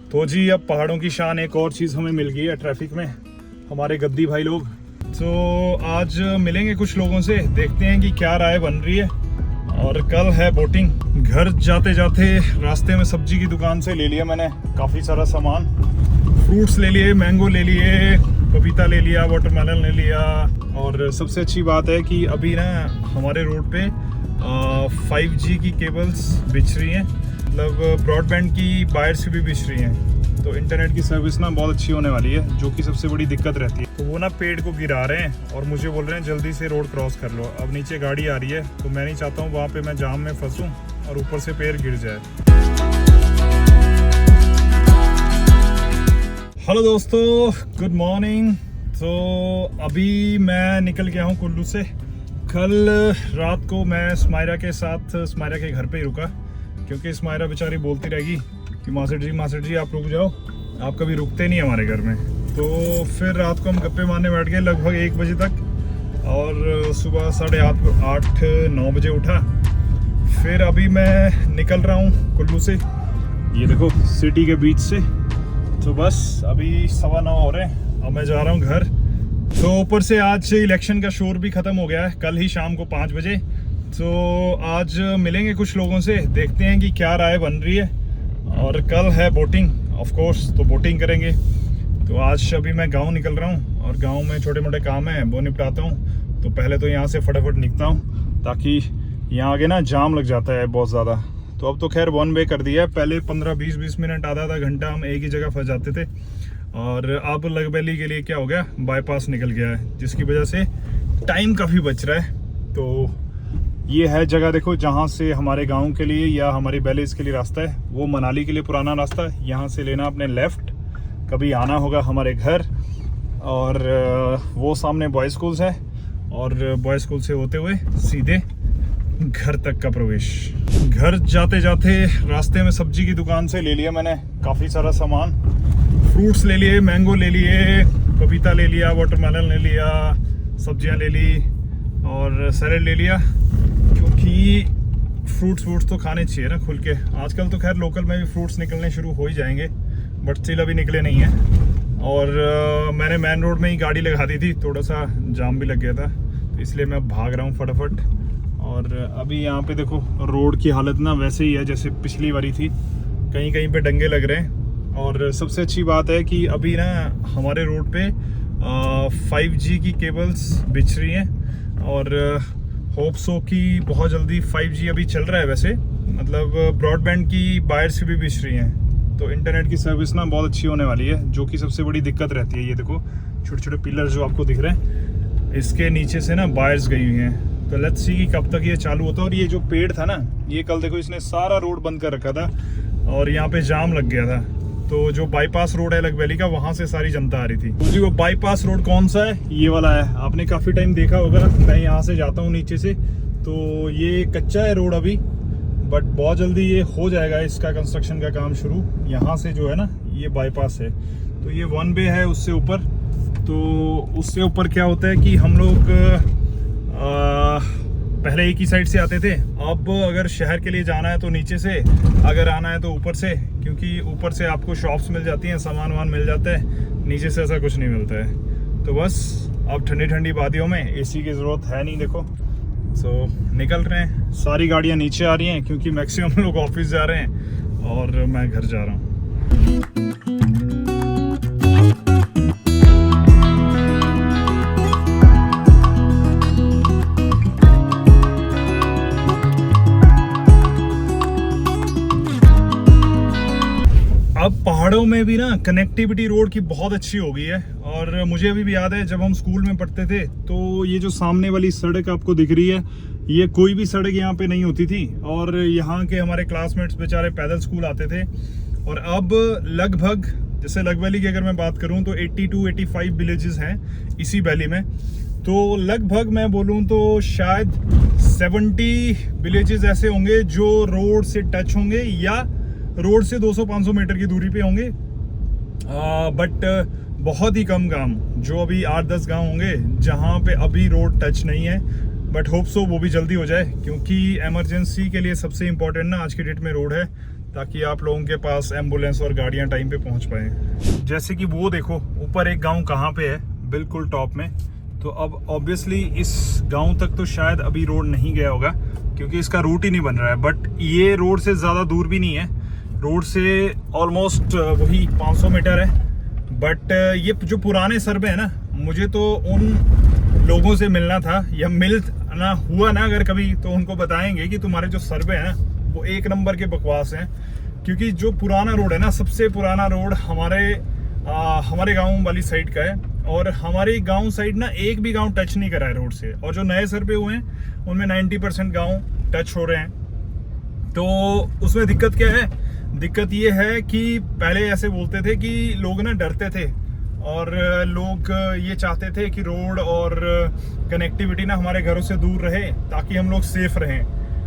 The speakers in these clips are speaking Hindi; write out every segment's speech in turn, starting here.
तो जी अब पहाड़ों की शान एक और चीज़ हमें मिल गई है ट्रैफिक में, हमारे गद्दी भाई लोग। तो आज मिलेंगे कुछ लोगों से, देखते हैं कि क्या राय बन रही है। और कल है बोटिंग। घर जाते जाते रास्ते में सब्जी की दुकान से ले लिया मैंने काफ़ी सारा सामान, फ्रूट्स ले लिए, मैंगो ले लिए, पपीता ले लिया, वाटरमेलन ले लिया। और सबसे अच्छी बात है कि अभी ना हमारे रोड पे 5G की केबल्स बिछ रही हैं, मतलब ब्रॉडबैंड की वायर्स भी बिछ रही हैं। तो इंटरनेट की सर्विस ना बहुत अच्छी होने वाली है, जो कि सबसे बड़ी दिक्कत रहती है। तो वो ना पेड़ को गिरा रहे हैं और मुझे बोल रहे हैं जल्दी से रोड क्रॉस कर लो। अब नीचे गाड़ी आ रही है तो मैं नहीं चाहता हूँ वहाँ पे मैं जाम में फंसूँ और ऊपर से पेड़ गिर जाए। हेलो दोस्तों, गुड मॉर्निंग। तो अभी मैं निकल गया हूँ कुल्लू से। कल रात को मैं स्माइरा के साथ स्माइरा के घर पे ही रुका, क्योंकि स्माइरा बेचारी बोलती रहेगी कि मास्टर जी आप रुक जाओ, आप कभी रुकते नहीं हमारे घर में। तो फिर रात को हम गप्पे मारने बैठ गए लगभग 1 बजे तक, और सुबह 8:30-9 बजे उठा। फिर अभी मैं निकल रहा हूँ कुल्लू से, ये देखो सिटी के बीच से। तो बस अभी 9:15 हो रहे हैं, अब मैं जा रहा हूँ घर। तो ऊपर से आज इलेक्शन का शोर भी ख़त्म हो गया है, कल ही शाम को 5 बजे। तो आज मिलेंगे कुछ लोगों से, देखते हैं कि क्या राय बन रही है। और कल है बोटिंग ऑफ कोर्स, तो बोटिंग करेंगे। तो आज अभी मैं गांव निकल रहा हूं और गांव में छोटे मोटे काम हैं वो निपटाता हूं। तो पहले तो यहां से फटाफट निकलता हूं, ताकि यहां आगे ना जाम लग जाता है बहुत ज़्यादा। तो अब तो खैर 1 वे कर दिया है, पहले 15-20 मिनट आधा घंटा हम एक ही जगह फंस जाते थे। और अब लगबैली के लिए क्या हो गया, बाईपास निकल गया है, जिसकी वजह से टाइम काफ़ी बच रहा है। तो ये है जगह देखो, जहाँ से हमारे गांव के लिए या हमारी बैलेज के लिए रास्ता है, वो मनाली के लिए पुराना रास्ता है। यहाँ से लेना अपने लेफ़्ट, कभी आना होगा हमारे घर। और वो सामने बॉयज़ स्कूल्स है, और बॉयज़ स्कूल से होते हुए सीधे घर तक का प्रवेश। घर जाते जाते रास्ते में सब्जी की दुकान से ले लिया मैंने काफ़ी सारा सामान, फ्रूट्स ले लिए, मैंगो ले लिए, पपीता ले लिया, वाटरमेलन ले लिया, सब्जियां ले ली और सैलेड ले लिया, क्योंकि फ्रूट्स तो खाने चाहिए ना खुल के। आजकल तो खैर लोकल में भी फ्रूट्स निकलने शुरू हो ही जाएंगे, बट स्टिल अभी निकले नहीं हैं। और मैंने मेन रोड में ही गाड़ी लगा दी थी, थोड़ा सा जाम भी लग गया था, तो इसलिए मैं भाग रहा हूँ फटाफट। और अभी यहाँ पे देखो रोड की हालत ना वैसे ही है जैसे पिछली बारी थी, कहीं कहीं पे डंगे लग रहे हैं। और सबसे अच्छी बात है कि अभी ना हमारे रोड पे 5G की केबल्स बिछ रही हैं, और होप सो कि बहुत जल्दी 5G अभी चल रहा है वैसे, मतलब ब्रॉडबैंड की वायर्स भी बिछ रही हैं। तो इंटरनेट की सर्विस ना बहुत अच्छी होने वाली है, जो कि सबसे बड़ी दिक्कत रहती है। ये देखो छोटे छोटे पिलर जो आपको दिख रहे हैं, इसके नीचे से ना वायर्स गई हुई हैं। तो लेट्स सी कि कब तक ये चालू होता है। और ये जो पेड़ था ना, ये कल देखो इसने सारा रोड बंद कर रखा था और यहाँ पे जाम लग गया था। तो जो बाईपास रोड है लगबैली का, वहाँ से सारी जनता आ रही थी। तो जी वो बाईपास रोड कौन सा है, ये वाला है। आपने काफ़ी टाइम देखा होगा, मैं यहाँ से जाता हूँ नीचे से। तो ये कच्चा है रोड अभी, बट बहुत जल्दी ये हो जाएगा, इसका कंस्ट्रक्शन का काम शुरू। यहाँ से जो है ना, ये बाईपास है, तो ये 1 वे है उससे ऊपर। तो उससे ऊपर क्या होता है कि हम लोग पहले एक ही साइड से आते थे, अब अगर शहर के लिए जाना है तो नीचे से, अगर आना है तो ऊपर से, क्योंकि ऊपर से आपको शॉप्स मिल जाती हैं, सामान वामान मिल जाता है, नीचे से ऐसा कुछ नहीं मिलता है। तो बस अब ठंडी ठंडी वादियों में एसी की ज़रूरत है नहीं, देखो। सो निकल रहे हैं, सारी गाड़ियाँ नीचे आ रही हैं क्योंकि मैक्सिमम लोग ऑफिस जा रहे हैं और मैं घर जा रहा हूँ। अब पहाड़ों में भी ना कनेक्टिविटी रोड की बहुत अच्छी हो गई है। और मुझे अभी भी याद है जब हम स्कूल में पढ़ते थे, तो ये जो सामने वाली सड़क आपको दिख रही है, ये कोई भी सड़क यहाँ पे नहीं होती थी। और यहाँ के हमारे क्लासमेट्स बेचारे पैदल स्कूल आते थे। और अब लगभग, जैसे लगवैली की अगर मैं बात करूँ तो 82-85 विलेजेस हैं इसी वैली में। तो लगभग मैं बोलूँ तो शायद 70 विलेजेस ऐसे होंगे जो रोड से टच होंगे या रोड से 200-500 मीटर की दूरी पे होंगे। बट बहुत ही कम गांव, जो अभी 8-10 गांव होंगे जहां पे अभी रोड टच नहीं है। बट होप सो वो भी जल्दी हो जाए, क्योंकि इमरजेंसी के लिए सबसे इम्पोर्टेंट ना आज की डेट में रोड है, ताकि आप लोगों के पास एम्बुलेंस और गाड़ियां टाइम पे पहुंच पाए। जैसे कि वो देखो ऊपर एक गांव कहाँ पे है, बिल्कुल टॉप में। तो अब ऑब्वियसली इस गांव तक तो शायद अभी रोड नहीं गया होगा क्योंकि इसका रूट ही नहीं बन रहा है, बट ये रोड से ज़्यादा दूर भी नहीं है, रोड से ऑलमोस्ट वही 500 मीटर है। बट ये जो पुराने सर्वे है ना, मुझे तो उन लोगों से मिलना था, या मिल ना हुआ ना अगर कभी, तो उनको बताएंगे कि तुम्हारे जो सर्वे है ना वो एक नंबर के बकवास हैं। क्योंकि जो पुराना रोड है ना, सबसे पुराना रोड हमारे गांव वाली साइड का है, और हमारे गांव साइड ना एक भी गांव टच नहीं करा है रोड से, और जो नए सर्वे हुए हैं उनमें 90% गांव टच हो रहे हैं। तो उसमें दिक्कत क्या है? दिक्कत ये है कि पहले ऐसे बोलते थे कि लोग ना डरते थे, और लोग ये चाहते थे कि रोड और कनेक्टिविटी ना हमारे घरों से दूर रहे ताकि हम लोग सेफ रहें।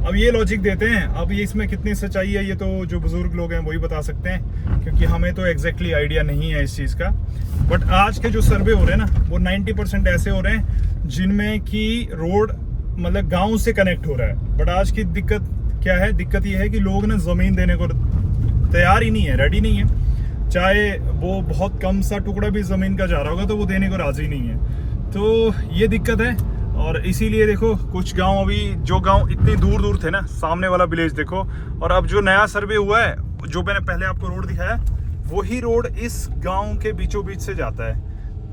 अब ये लॉजिक देते हैं, अब ये इसमें कितनी सच्चाई है ये तो जो बुजुर्ग लोग हैं वही बता सकते हैं, क्योंकि हमें तो एग्जैक्टली आइडिया नहीं है इस चीज़ का। बट आज के जो सर्वे हो रहे हैं ना, वो 90% ऐसे हो रहे हैं जिनमें कि रोड मतलब गांव से कनेक्ट हो रहा है। बट आज की दिक्कत क्या है? दिक्कत ये है कि लोग ना ज़मीन देने को तैयार ही नहीं है, रेडी नहीं है। चाहे वो बहुत कम सा टुकड़ा भी ज़मीन का जा रहा होगा तो वो देने को राज़ी नहीं है। तो ये दिक्कत है, और इसीलिए देखो कुछ गांव, अभी जो गांव इतनी दूर दूर थे ना, सामने वाला विलेज देखो, और अब जो नया सर्वे हुआ है, जो मैंने पहले आपको रोड दिखाया, वही रोड इस गांव के बीचों बीच से जाता है।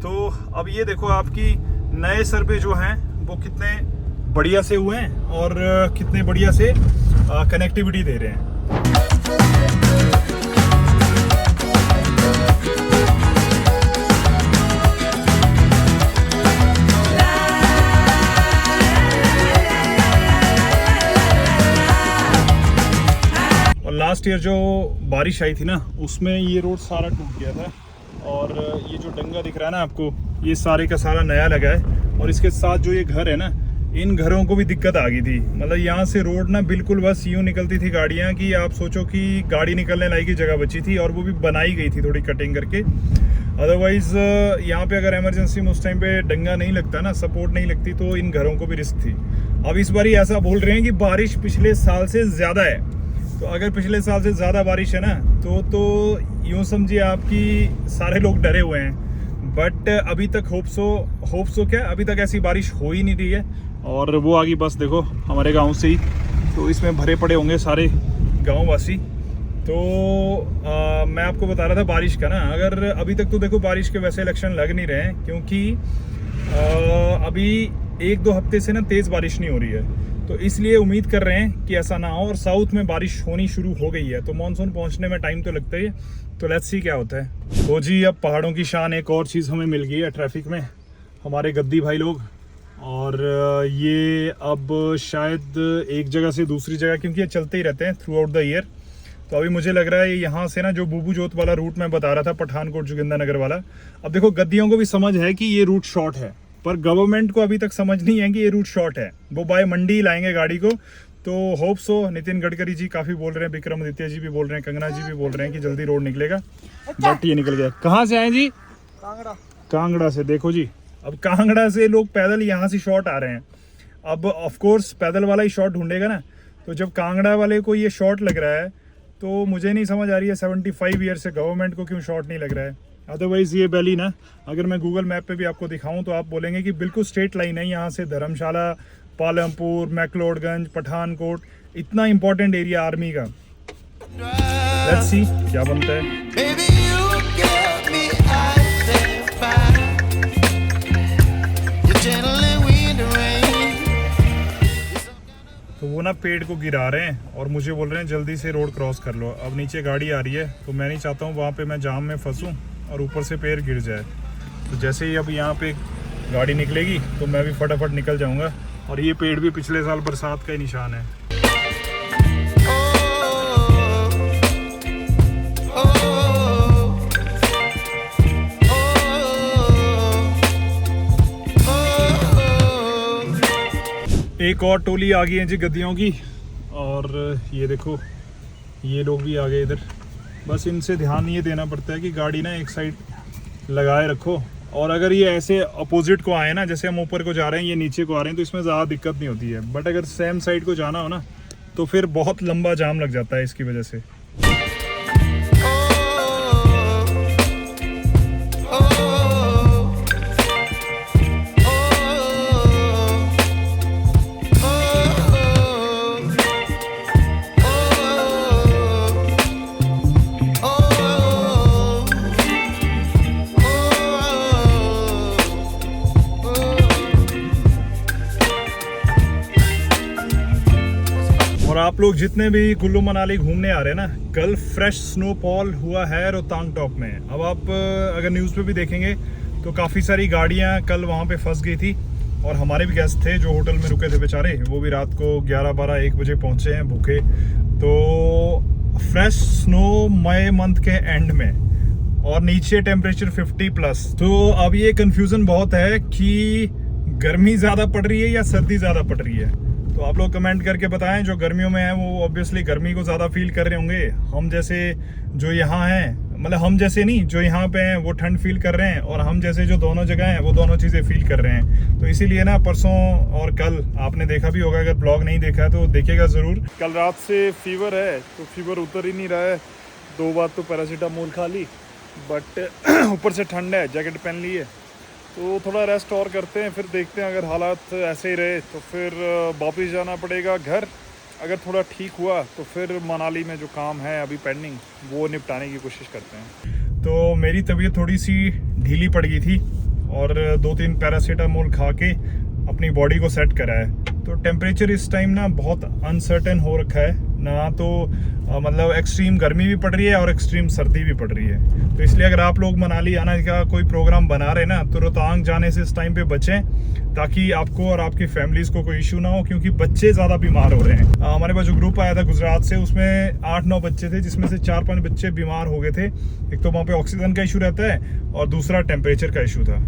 तो अब ये देखो आपकी नए सर्वे जो हैं वो कितने बढ़िया से हुए हैं और कितने बढ़िया से कनेक्टिविटी दे रहे हैं। लास्ट ईयर जो बारिश आई थी ना, उसमें ये रोड सारा टूट गया था, और ये जो डंगा दिख रहा है ना आपको, ये सारे का सारा नया लगा है। और इसके साथ जो ये घर है ना, इन घरों को भी दिक्कत आ गई थी। मतलब यहाँ से रोड ना बिल्कुल बस यूँ निकलती थी गाड़ियाँ कि आप सोचो कि गाड़ी निकलने लायक की जगह बची थी, और वो भी बनाई गई थी थोड़ी कटिंग करके। अदरवाइज़ यहाँ पे अगर इमरजेंसी में उस टाइम पे डंगा नहीं लगता ना, सपोर्ट नहीं लगती, तो इन घरों को भी रिस्क थी। अब इस बार ऐसा बोल रहे हैं कि बारिश पिछले साल से ज़्यादा है। तो अगर पिछले साल से ज़्यादा बारिश है ना, तो यूँ समझिए आपकी सारे लोग डरे हुए हैं। बट अभी तक होप्सो क्या, अभी तक ऐसी बारिश हो ही नहीं रही है। और वो आगे बस देखो हमारे गांव से ही, तो इसमें भरे पड़े होंगे सारे गांव वासी। तो मैं आपको बता रहा था बारिश का ना, अगर अभी तक तो देखो बारिश के वैसे लक्षण लग नहीं रहे हैं, क्योंकि अभी 1-2 हफ्ते से ना तेज़ बारिश नहीं हो रही है। तो इसलिए उम्मीद कर रहे हैं कि ऐसा ना हो, और साउथ में बारिश होनी शुरू हो गई है, तो मानसून पहुंचने में टाइम तो लगता ही है। तो लेट्स सी क्या होता है। तो जी अब पहाड़ों की शान एक और चीज़ हमें मिल गई है ट्रैफिक में, हमारे गद्दी भाई लोग। और ये अब शायद एक जगह से दूसरी जगह, क्योंकि ये चलते ही रहते हैं थ्रू आउट द ईयर। तो अभी मुझे लग रहा है यहाँ से ना जो बूबू जोत वाला रूट मैं बता रहा था, पठानकोट जोगिंदरनगर वाला, अब देखो गद्दियों को भी समझ है कि ये रूट शॉर्ट है, पर गवर्नमेंट को अभी तक समझ नहीं है कि ये रूट शॉर्ट है। वो बाय मंडी लाएंगे गाड़ी को। तो होप सो, नितिन गडकरी जी काफ़ी बोल रहे हैं, विक्रमादित्य जी भी बोल रहे हैं, कंगना जी भी बोल रहे हैं कि जल्दी रोड निकलेगा। बट ये निकल गया। कहाँ से आए जी? कांगड़ा से। देखो जी, अब कांगड़ा से लोग पैदल यहाँ से शॉर्ट आ रहे हैं। अब ऑफ कोर्स पैदल वाला ही शॉर्ट ढूंढेगा ना, तो जब कांगड़ा वाले को ये शॉर्ट लग रहा है, तो मुझे नहीं समझ आ रही है 75 ईयर से गवर्नमेंट को क्यों शॉर्ट नहीं लग रहा है। अदरवाइज़ ये वैली ना, अगर मैं गूगल मैप पे भी आपको दिखाऊं तो आप बोलेंगे कि बिल्कुल स्ट्रेट लाइन है, यहाँ से धर्मशाला, पालमपुर, मैक्लोडगंज, पठानकोट, इतना इंपॉर्टेंट एरिया आर्मी का। लेट्स सी क्या बनता है। तो वो ना पेड़ को गिरा रहे हैं और मुझे बोल रहे हैं जल्दी से रोड क्रॉस कर लो। अब नीचे गाड़ी आ रही है, तो मैं नहीं चाहता हूँ वहाँ पे मैं जाम में फंसूँ और ऊपर से पेड़ गिर जाए। तो जैसे ही अब यहाँ पे गाड़ी निकलेगी तो मैं भी फटाफट निकल जाऊँगा। और ये पेड़ भी पिछले साल बरसात का ही निशान है। एक और टोली आ गई है जी गद्दियों की, और ये देखो ये लोग भी आ गए इधर। बस इनसे ध्यान ये देना पड़ता है कि गाड़ी ना एक साइड लगाए रखो, और अगर ये ऐसे अपोजिट को आए ना, जैसे हम ऊपर को जा रहे हैं ये नीचे को आ रहे हैं, तो इसमें ज़्यादा दिक्कत नहीं होती है। बट अगर सेम साइड को जाना हो ना, तो फिर बहुत लंबा जाम लग जाता है इसकी वजह से। और आप लोग जितने भी कुल्लू मनाली घूमने आ रहे हैं ना, कल फ्रेश स्नोफॉल हुआ है रोहतांग टॉप में। अब आप अगर न्यूज़ पे भी देखेंगे तो काफ़ी सारी गाड़ियां कल वहां पे फंस गई थी। और हमारे भी गेस्ट थे जो होटल में रुके थे बेचारे, वो भी रात को 11-12-1 बजे पहुंचे हैं भूखे। तो फ्रेश स्नो मई मंथ के एंड में, और नीचे टेम्परेचर 50+। तो अब ये कंफ्यूजन बहुत है कि गर्मी ज़्यादा पड़ रही है या सर्दी ज़्यादा पड़ रही है। तो आप लोग कमेंट करके बताएं। जो गर्मियों में हैं वो ऑब्वियसली गर्मी को ज़्यादा फील कर रहे होंगे। हम जैसे जो यहाँ हैं, मतलब हम जैसे नहीं, जो यहाँ पे हैं वो ठंड फील कर रहे हैं, और हम जैसे जो दोनों जगह हैं वो दोनों चीज़ें फील कर रहे हैं। तो इसीलिए ना परसों और कल आपने देखा भी होगा, अगर ब्लॉग नहीं देखा है तो देखिएगा ज़रूर। कल रात से फीवर है, तो फीवर उतर ही नहीं रहा है। 2 बार तो पैरासीटामोल खा ली, बट ऊपर से ठंड है, जैकेट पहन ली है। तो थोड़ा रेस्ट और करते हैं, फिर देखते हैं। अगर हालात ऐसे ही रहे तो फिर वापस जाना पड़ेगा घर। अगर थोड़ा ठीक हुआ तो फिर मनाली में जो काम है अभी पेंडिंग, वो निपटाने की कोशिश करते हैं। तो मेरी तबीयत थोड़ी सी ढीली पड़ गई थी, और 2-3 पैरासीटामोल खा के अपनी बॉडी को सेट करा है। तो टेम्परेचर इस टाइम ना बहुत अनसर्टेन हो रखा है ना, तो मतलब एक्सट्रीम गर्मी भी पड़ रही है और एक्सट्रीम सर्दी भी पड़ रही है। तो इसलिए अगर आप लोग मनाली आने का कोई प्रोग्राम बना रहे ना, तो रोहतांग जाने से इस टाइम पे बचें, ताकि आपको और आपकी फैमिलीज को कोई इशू ना हो, क्योंकि बच्चे ज़्यादा बीमार हो रहे हैं। हमारे पास जो ग्रुप आया था गुजरात से, उसमें 8-9 बच्चे थे, जिसमें से 4-5 बच्चे बीमार हो गए थे। एक तो वहाँ पे ऑक्सीजन का इशू रहता है, और दूसरा टेम्परेचर का इशू था।